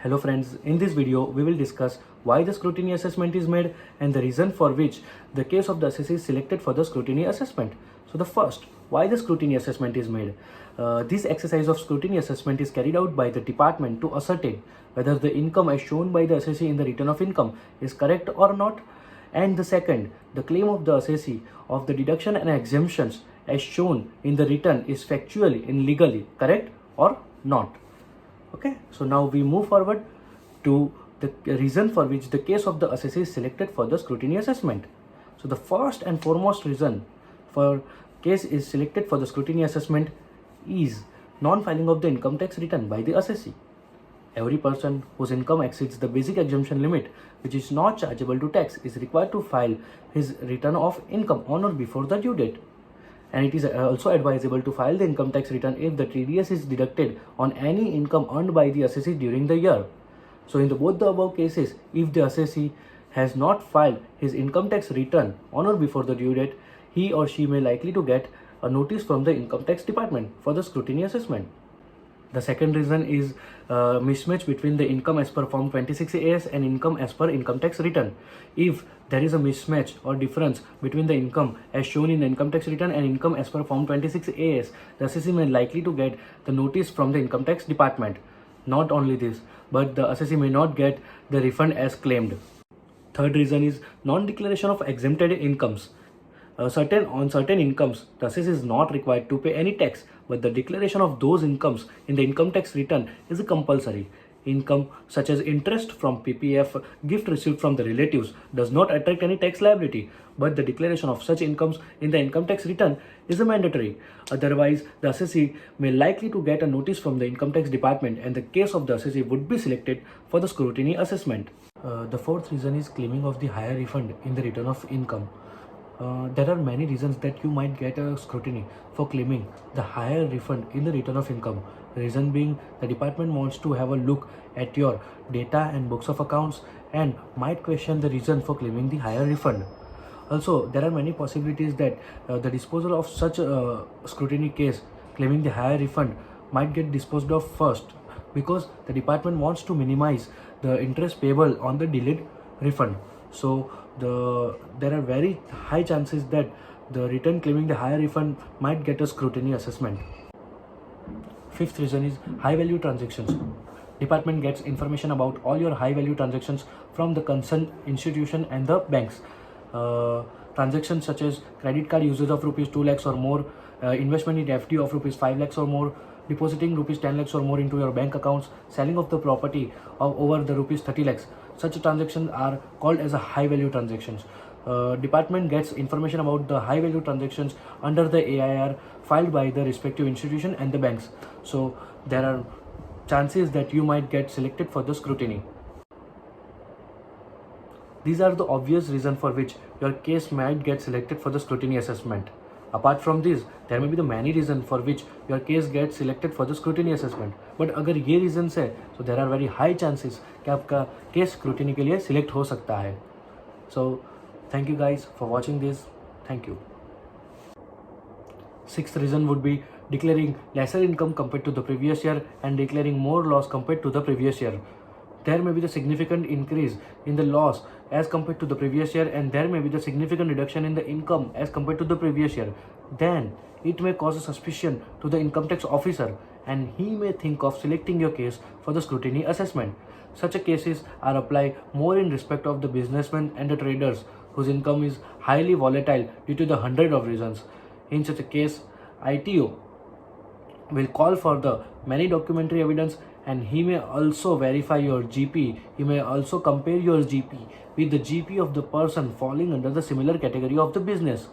Hello friends, in this video we will discuss why the scrutiny assessment is made and the reason for which the case of the assessee is selected for the scrutiny assessment. So the first, why the scrutiny assessment is made. This exercise of scrutiny assessment is carried out by the department to ascertain whether the income as shown by the assessee in the return of income is correct or not. And the second, the claim of the assessee of the deduction and exemptions as shown in the return is factually and legally correct or not. Okay, so now we move forward to the reason for which the case of the assessee is selected for the scrutiny assessment. So the first and foremost reason for case is selected for the scrutiny assessment is non-filing of the income tax return by the assessee. Every person whose income exceeds the basic exemption limit, which is not chargeable to tax, is required to file his return of income on or before the due date. And it is also advisable to file the income tax return if the TDS is deducted on any income earned by the assessee during the year. So in both the above cases, if the assessee has not filed his income tax return on or before the due date, he or she may likely to get a notice from the income tax department for the scrutiny assessment. The second reason is mismatch between the income as per Form 26AS and income as per income tax return. If there is a mismatch or difference between the income as shown in the income tax return and income as per Form 26AS, the assessee may likely to get the notice from the income tax department. Not only this, but the assessee may not get the refund as claimed. Third reason is non-declaration of exempted incomes. On certain incomes, the assessee is not required to pay any tax, but the declaration of those incomes in the income tax return is compulsory. Income such as interest from PPF, gift received from the relatives does not attract any tax liability, but the declaration of such incomes in the income tax return is mandatory. Otherwise, the assessee may likely to get a notice from the income tax department and the case of the assessee would be selected for the scrutiny assessment. The fourth reason is claiming of the higher refund in the return of income. There are many reasons that you might get a scrutiny for claiming the higher refund in the return of income. Reason being, the department wants to have a look at your data and books of accounts and might question the reason for claiming the higher refund. Also, there are many possibilities that the disposal of such a scrutiny case claiming the higher refund might get disposed of first, because the department wants to minimize the interest payable on the delayed refund. So there are very high chances that the return claiming the higher refund might get a scrutiny assessment. Fifth reason is high value transactions. Department gets information about all your high value transactions from the concerned institution and the banks. Transactions such as credit card usage of rupees 2 lakhs or more, investment in FD of rupees 5 lakhs or more, depositing rupees 10 lakhs or more into your bank accounts, selling of the property of over the rupees 30 lakhs. Such transactions are called as a high value transactions. Department gets information about the high value transactions under the AIR filed by the respective institution and the banks. So there are chances that you might get selected for the scrutiny. These are the obvious reasons for which your case might get selected for the scrutiny assessment. Apart from this, there may be the many reasons for which your case gets selected for the scrutiny assessment. But अगर ये reasons है, so there are very high chances कि आपका case scrutiny के लिए select हो सकता है. So thank you guys for watching this. Thank you. Sixth reason would be declaring lesser income compared to the previous year and declaring more loss compared to the previous year. There may be the significant increase in the loss as compared to the previous year, and there may be the significant reduction in the income as compared to the previous year. Then it may cause a suspicion to the income tax officer, and he may think of selecting your case for the scrutiny assessment. Such cases are applied more in respect of the businessmen and the traders whose income is highly volatile due to the hundred of reasons. In such a case, ITO will call for the many documentary evidence, and he may also verify your GP. He may also compare your GP with the GP of the person falling under the similar category of the business.